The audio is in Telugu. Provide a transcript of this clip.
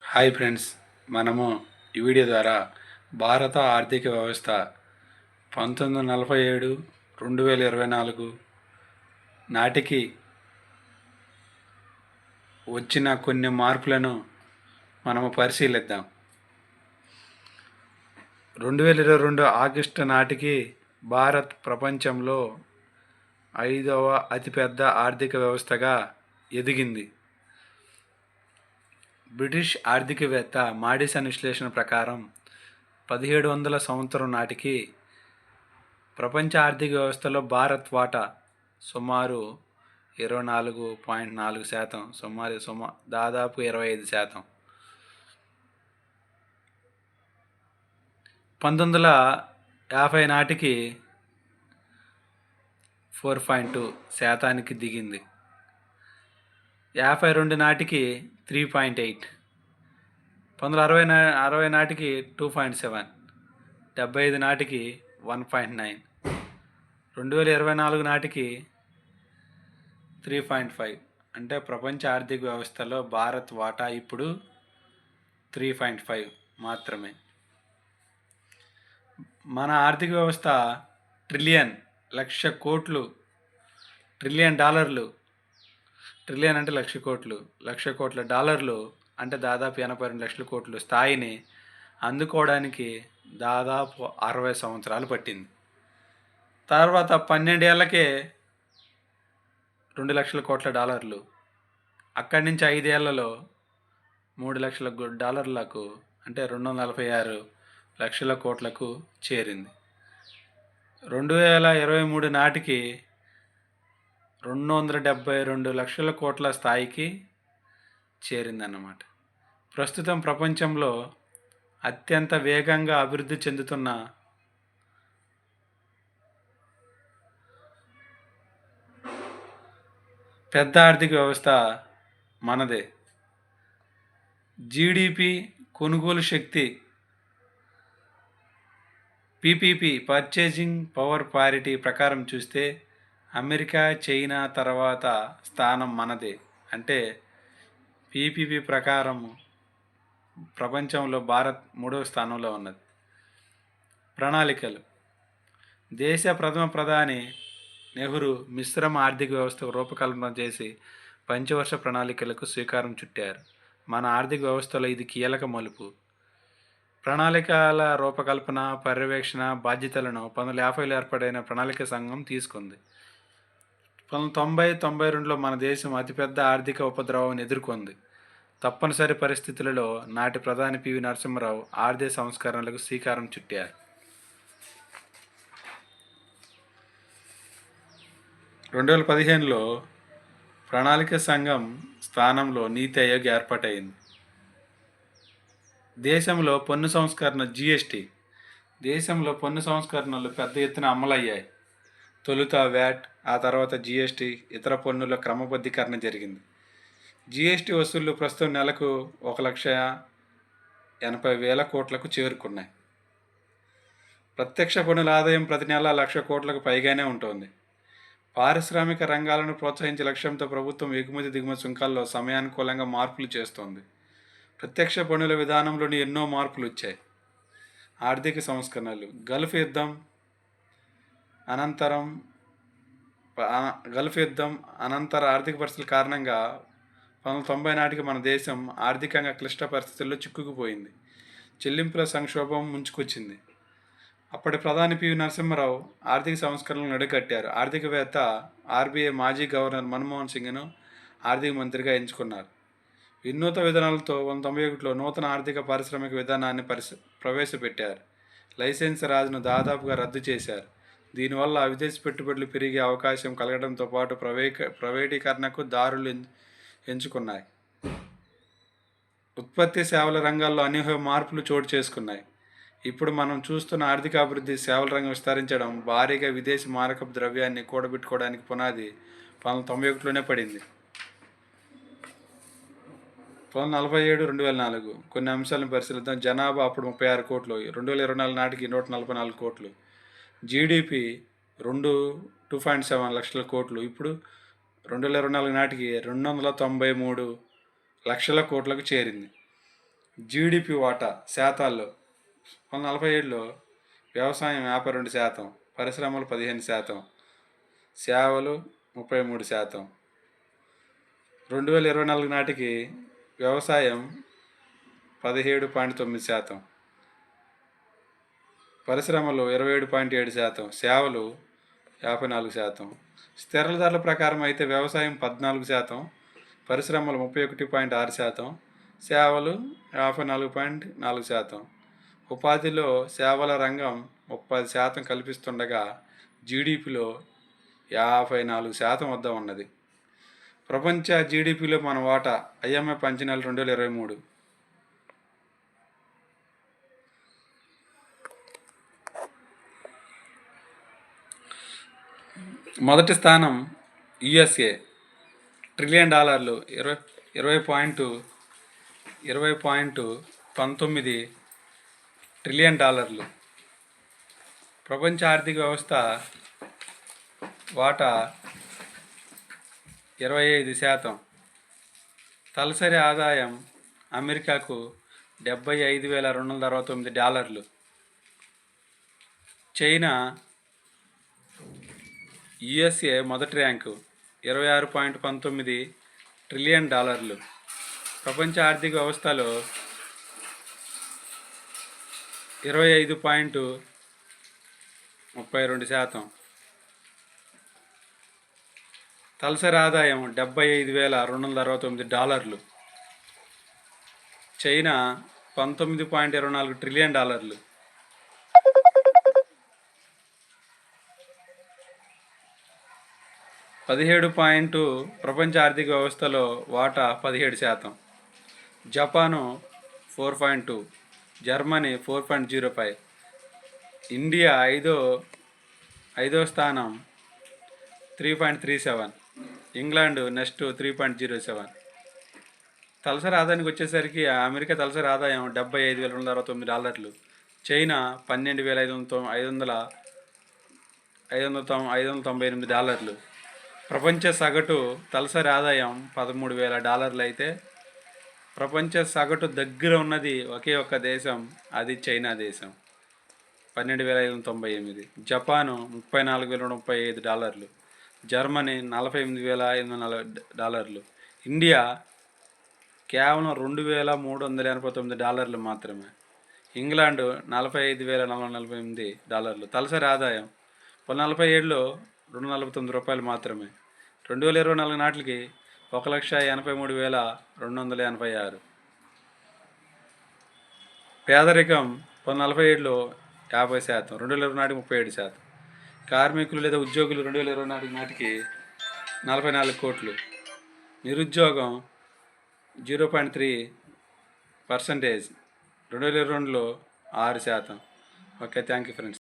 హాయ్ ఫ్రెండ్స్, మనము ఈ వీడియో ద్వారా భారత ఆర్థిక వ్యవస్థ 1947 2024 నాటికి వచ్చిన కొన్ని మార్పులను మనము పరిశీలిద్దాం. 2022 ఆగస్టు నాటికి భారత్ ప్రపంచంలో 5వ అతిపెద్ద ఆర్థిక వ్యవస్థగా ఎదిగింది. బ్రిటిష్ ఆర్థికవేత్త మాడిసన్ విశ్లేషణ ప్రకారం 1700 సంవత్సరం నాటికి ప్రపంచ ఆర్థిక వ్యవస్థలో భారత్ వాటా సుమారు 24.4%, దాదాపు 25%. 1950 నాటికి 4.2% దిగింది. 52 నాటికి 3.8, 1960 నాటికి 2.7, 75 నాటికి 1.9, 2024 నాటికి 3.5. అంటే ప్రపంచ ఆర్థిక వ్యవస్థలో భారత్ వాటా ఇప్పుడు 3.5 మాత్రమే. మన ఆర్థిక వ్యవస్థ ట్రిలియన్ డాలర్లు, ట్రిలియన్ అంటే లక్ష కోట్ల డాలర్లు అంటే దాదాపు 82 లక్షల కోట్లు స్థాయిని అందుకోవడానికి దాదాపు 60 సంవత్సరాలు పట్టింది. తర్వాత 12 ఏళ్ళకే 2 లక్షల కోట్ల డాలర్లు, అక్కడి నుంచి 5 ఏళ్లలో 3 లక్షల డాలర్లకు అంటే 246 లక్షల కోట్లకు చేరింది. 2023 నాటికి 272 లక్షల కోట్ల స్థాయికి చేరిందన్నమాట. ప్రస్తుతం ప్రపంచంలో అత్యంత వేగంగా అభివృద్ధి చెందుతున్న పెద్ద ఆర్థిక వ్యవస్థ మనదే. జీడిపి, కొనుగోలు శక్తి, పీపీపీ పర్చేసింగ్ పవర్ పారిటీ ప్రకారం చూస్తే అమెరికా, చైనా తర్వాత స్థానం మనదే. అంటే పీపీపీ ప్రకారం ప్రపంచంలో భారత్ 3వ స్థానంలో ఉన్నది. ప్రణాళికలు. దేశ ప్రథమ ప్రధాని నెహ్రూ మిశ్రమ ఆర్థిక వ్యవస్థకు రూపకల్పన చేసి పంచవర్ష ప్రణాళికలకు శ్రీకారం చుట్టారు. మన ఆర్థిక వ్యవస్థలో ఇది కీలక మలుపు. ప్రణాళికల రూపకల్పన, పర్యవేక్షణ బాధ్యతలను 1950లో ఏర్పడిన ప్రణాళిక సంఘం తీసుకుంది. 1992లో మన దేశం అతిపెద్ద ఆర్థిక ఉపద్రవాన్ని ఎదుర్కొంది. తప్పనిసరి పరిస్థితులలో నాటి ప్రధాని పివి నరసింహారావు ఆర్థిక సంస్కరణలకు శ్రీకారం చుట్టారు. 2015లో ప్రణాళిక సంఘం స్థానంలో నీతి ఆయోగ్ ఏర్పాటైంది. దేశంలో పన్ను సంస్కరణ జీఎస్టీ. దేశంలో పన్ను సంస్కరణలు పెద్ద ఎత్తున అమలయ్యాయి. తొలుత వ్యాట్, ఆ తర్వాత జీఎస్టీ, ఇతర పన్నుల క్రమబద్ధీకరణ జరిగింది. జీఎస్టీ వసూళ్లు ప్రస్తుతం నెలకు 1,80,000 కోట్లకు చేరుకున్నాయి. ప్రత్యక్ష పన్నుల ఆదాయం ప్రతి నెల 1,00,000 కోట్లకు పైగానే ఉంటుంది. పారిశ్రామిక రంగాలను ప్రోత్సహించే లక్ష్యంతో ప్రభుత్వం ఎగుమతి దిగుమతి సుంకాల్లో సమయానుకూలంగా మార్పులు చేస్తోంది. ప్రత్యక్ష పన్నుల విధానంలోని ఎన్నో మార్పులు వచ్చాయి. ఆర్థిక సంస్కరణలు. గల్ఫ్ యుద్ధం అనంతర ఆర్థిక పరిస్థితుల కారణంగా 1990 నాటికి మన దేశం ఆర్థికంగా క్లిష్ట పరిస్థితుల్లో చిక్కుకుపోయింది. చెల్లింపుల సంక్షోభం ముంచుకొచ్చింది. అప్పటి ప్రధాని పివి నరసింహారావు ఆర్థిక సంస్కరణలను అడ్డుకట్టారు. ఆర్థికవేత్త ఆర్బీఐ మాజీ గవర్నర్ మన్మోహన్ సింగ్ను ఆర్థిక మంత్రిగా ఎంచుకున్నారు. వినూత్న విధానాలతో 1991లో నూతన ఆర్థిక పారిశ్రామిక విధానాన్ని ప్రవేశపెట్టారు. లైసెన్స్ రాజును దాదాపుగా రద్దు చేశారు. దీనివల్ల విదేశీ పెట్టుబడులు పెరిగే అవకాశం కలగడంతో పాటు ప్రైవేటీకరణకు దారులు ఎంచుకున్నాయి. ఉత్పత్తి సేవల రంగాల్లో అనూహ్య మార్పులు చోటు చేసుకున్నాయి. ఇప్పుడు మనం చూస్తున్న ఆర్థిక అభివృద్ధి సేవల రంగం విస్తరించడం, భారీగా విదేశీ మారకపు ద్రవ్యాన్ని కూడబెట్టుకోవడానికి పునాది 1991లోనే పడింది. 1947-2004 కొన్ని అంశాలను పరిశీలిద్దాం. జనాభా అప్పుడు 36 కోట్లు, 2024 నాటికి 144 కోట్లు. జీడిపి 2.7 లక్షల కోట్లు, ఇప్పుడు 2024 నాటికి 293 లక్షల కోట్లకు చేరింది. జీడిపి వాటా శాతాల్లో 1947లో వ్యవసాయం 52%, పరిశ్రమలు 15%, సేవలు 33%. 2024 నాటికి వ్యవసాయం 17.9%, పరిశ్రమలు 27.7%, సేవలు 54%. స్థిర ధరల ప్రకారం అయితే వ్యవసాయం 14%, పరిశ్రమలు 31.6%, సేవలు 54.4%. ఉపాధిలో సేవల రంగం 30% కల్పిస్తుండగా జీడిపిలో 54% వద్ద ఉన్నది. ప్రపంచ జీడిపిలో మన వాటా IMF అంచనాలు 2023. మొదటి స్థానం USA, $1 ట్రిలియన్, 20.19 ట్రిలియన్. ప్రపంచ ఆర్థిక వ్యవస్థ వాటా 25%. తలసరి ఆదాయం అమెరికాకు $75,269, చైనా USA మొదటి ర్యాంకు 26.19 ట్రిలియన్. ప్రపంచ ఆర్థిక వ్యవస్థలో 25.32%. తలసరి ఆదాయం $75,269, చైనా 19.24 ట్రిలియన్. ప్రపంచ ఆర్థిక వ్యవస్థలో వాటా 17%. జపాను 4.2, జర్మనీ 4.05, ఇండియా ఐదో స్థానం 3.37, ఇంగ్లాండ్ నెక్స్ట్ 3.07. తలసరి ఆదాయానికి వచ్చేసరికి అమెరికా తలసరి ఆదాయం $75,269, చైనా $12,598, ప్రపంచ సగటు తలసరి ఆదాయం $13,000 అయితే ప్రపంచ సగటు దగ్గర ఉన్నది ఒకే ఒక్క దేశం, అది చైనా దేశం, $12,598, జపాను $34,135, జర్మనీ $48,540, ఇండియా కేవలం $2,389 మాత్రమే, ఇంగ్లాండ్ $45,448. తలసరి ఆదాయం 2047లో $249 మాత్రమే. 2024 నాటికి 1,83,286. పేదరికం 2047లో 50%, 2020 నాటికి 37%. కార్మికులు లేదా ఉద్యోగులు 2024 నాటికి 44 కోట్లు. నిరుద్యోగం 0.3%, 2022లో 6%. Okay, thank you friends.